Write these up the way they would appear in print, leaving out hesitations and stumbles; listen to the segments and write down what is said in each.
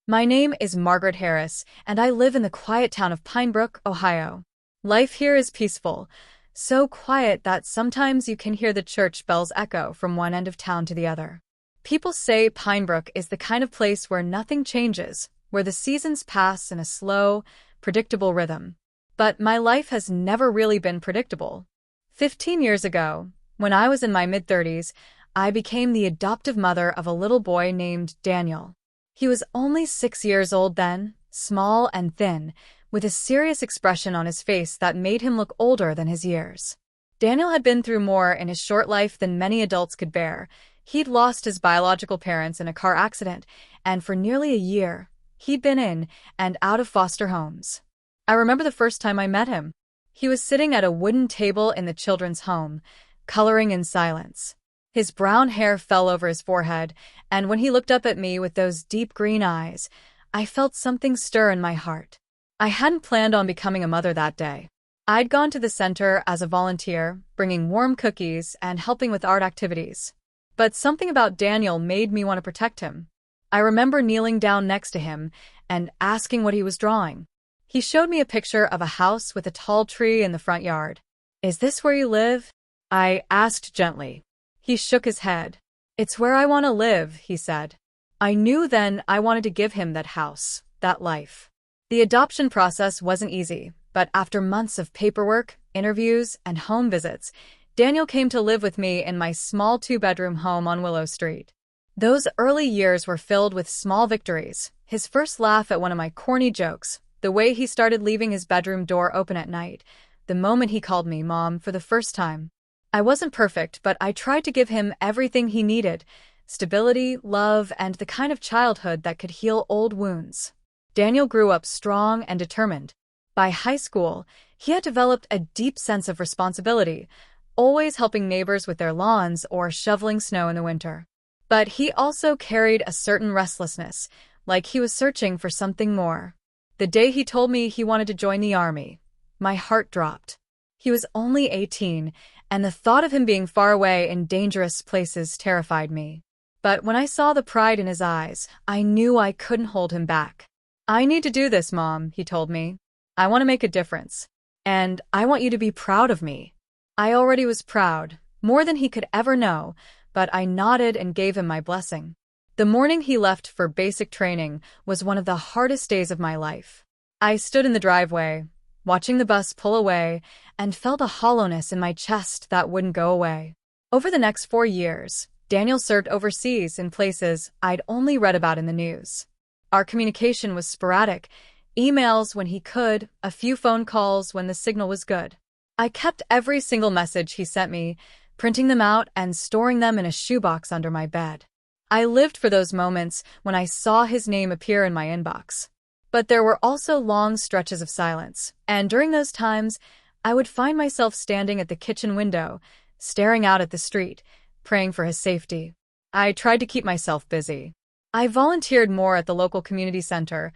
My name is Margaret Harris, and I live in the quiet town of Pinebrook, Ohio. Life here is peaceful, so quiet that sometimes you can hear the church bells echo from one end of town to the other. People say Pinebrook is the kind of place where nothing changes, where the seasons pass in a slow, predictable rhythm. But my life has never really been predictable. 15 years ago, when I was in my mid-30s, I became the adoptive mother of a little boy named Daniel. He was only 6 years old then, small and thin, with a serious expression on his face that made him look older than his years. Daniel had been through more in his short life than many adults could bear. He'd lost his biological parents in a car accident, and for nearly a year, he'd been in and out of foster homes. I remember the first time I met him. He was sitting at a wooden table in the children's home, coloring in silence. His brown hair fell over his forehead, and when he looked up at me with those deep green eyes, I felt something stir in my heart. I hadn't planned on becoming a mother that day. I'd gone to the center as a volunteer, bringing warm cookies and helping with art activities. But something about Daniel made me want to protect him. I remember kneeling down next to him and asking what he was drawing. He showed me a picture of a house with a tall tree in the front yard. "Is this where you live?" I asked gently. He shook his head. "It's where I want to live," he said. I knew then I wanted to give him that house, that life. The adoption process wasn't easy, but after months of paperwork, interviews, and home visits, Daniel came to live with me in my small 2-bedroom home on Willow Street. Those early years were filled with small victories. His first laugh at one of my corny jokes, the way he started leaving his bedroom door open at night, the moment he called me Mom for the first time. I wasn't perfect, but I tried to give him everything he needed: stability, love, and the kind of childhood that could heal old wounds. Daniel grew up strong and determined. By high school, he had developed a deep sense of responsibility, always helping neighbors with their lawns or shoveling snow in the winter. But he also carried a certain restlessness, like he was searching for something more. The day he told me he wanted to join the army, my heart dropped. He was only 18, and the thought of him being far away in dangerous places terrified me. But when I saw the pride in his eyes, I knew I couldn't hold him back. "I need to do this, Mom," he told me. "I want to make a difference. And I want you to be proud of me." I already was proud, more than he could ever know, but I nodded and gave him my blessing. The morning he left for basic training was one of the hardest days of my life. I stood in the driveway, watching the bus pull away, and felt a hollowness in my chest that wouldn't go away. Over the next 4 years, Daniel served overseas in places I'd only read about in the news. Our communication was sporadic: emails when he could, a few phone calls when the signal was good. I kept every single message he sent me, printing them out and storing them in a shoebox under my bed. I lived for those moments when I saw his name appear in my inbox. But there were also long stretches of silence, and during those times, I would find myself standing at the kitchen window, staring out at the street, praying for his safety. I tried to keep myself busy. I volunteered more at the local community center,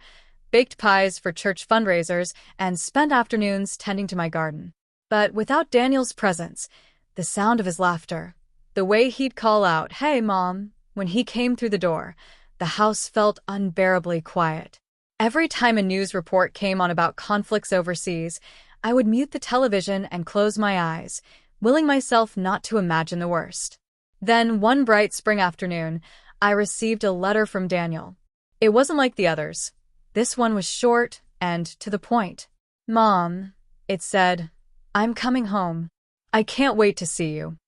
baked pies for church fundraisers, and spent afternoons tending to my garden. But without Daniel's presence, the sound of his laughter, the way he'd call out, "Hey, Mom," when he came through the door, the house felt unbearably quiet. Every time a news report came on about conflicts overseas, I would mute the television and close my eyes, willing myself not to imagine the worst. Then, one bright spring afternoon, I received a letter from Daniel. It wasn't like the others. This one was short and to the point. "Mom," it said, "I'm coming home. I can't wait to see you."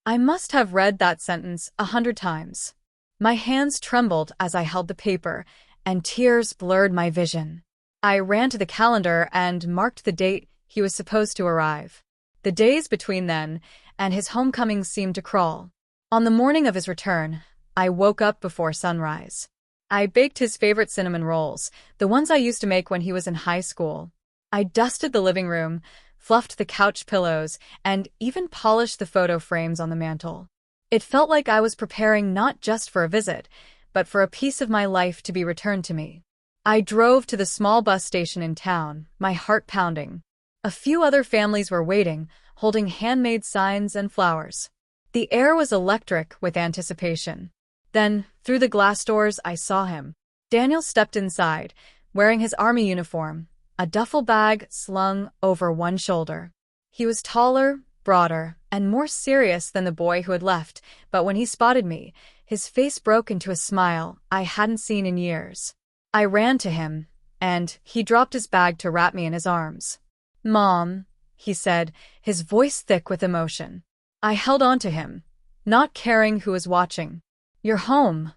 I must have read that sentence 100 times. My hands trembled as I held the paper, and tears blurred my vision. I ran to the calendar and marked the date he was supposed to arrive. The days between then and his homecoming seemed to crawl. On the morning of his return, I woke up before sunrise. I baked his favorite cinnamon rolls, the ones I used to make when he was in high school. I dusted the living room, fluffed the couch pillows, and even polished the photo frames on the mantel. It felt like I was preparing not just for a visit, but for a piece of my life to be returned to me. I drove to the small bus station in town, my heart pounding. A few other families were waiting, holding handmade signs and flowers. The air was electric with anticipation. Then, through the glass doors, I saw him. Daniel stepped inside, wearing his army uniform, a duffel bag slung over one shoulder. He was taller, broader, and more serious than the boy who had left, but when he spotted me, his face broke into a smile I hadn't seen in years. I ran to him, and he dropped his bag to wrap me in his arms. "Mom," he said, his voice thick with emotion. I held on to him, not caring who was watching. "You're home,"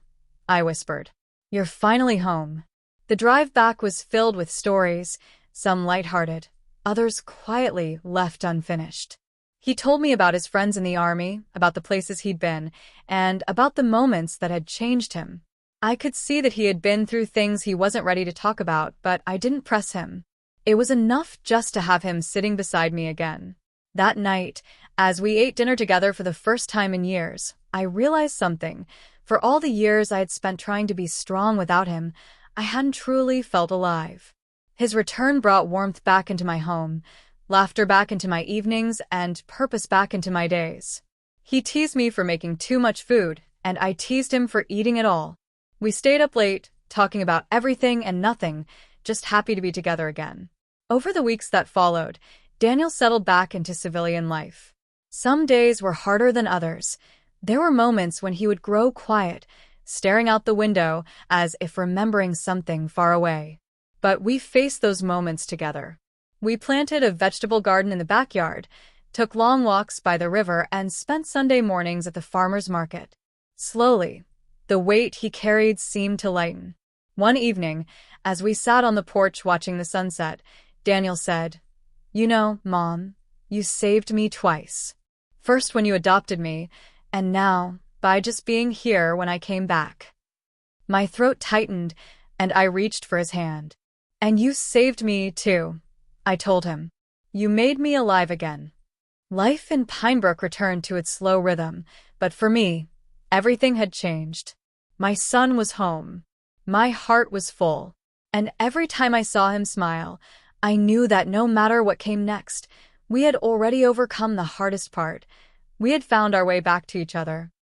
I whispered. "You're finally home." The drive back was filled with stories, some lighthearted, others quietly left unfinished. He told me about his friends in the army, about the places he'd been, and about the moments that had changed him. I could see that he had been through things he wasn't ready to talk about, but I didn't press him. It was enough just to have him sitting beside me again. That night, as we ate dinner together for the first time in years, I realized something. For all the years I had spent trying to be strong without him, I hadn't truly felt alive. His return brought warmth back into my home, laughter back into my evenings, and purpose back into my days. He teased me for making too much food, and I teased him for eating it all. We stayed up late, talking about everything and nothing, just happy to be together again. Over the weeks that followed, Daniel settled back into civilian life. Some days were harder than others. There were moments when he would grow quiet, staring out the window as if remembering something far away. But we faced those moments together. We planted a vegetable garden in the backyard, took long walks by the river, and spent Sunday mornings at the farmer's market. Slowly, the weight he carried seemed to lighten. One evening, as we sat on the porch watching the sunset, Daniel said, "You know, Mom, you saved me twice. First when you adopted me, and now by just being here when I came back." My throat tightened, and I reached for his hand. "And you saved me, too," I told him. "You made me alive again." Life in Pinebrook returned to its slow rhythm, but for me, everything had changed. My son was home. My heart was full. And every time I saw him smile, I knew that no matter what came next, we had already overcome the hardest part. We had found our way back to each other.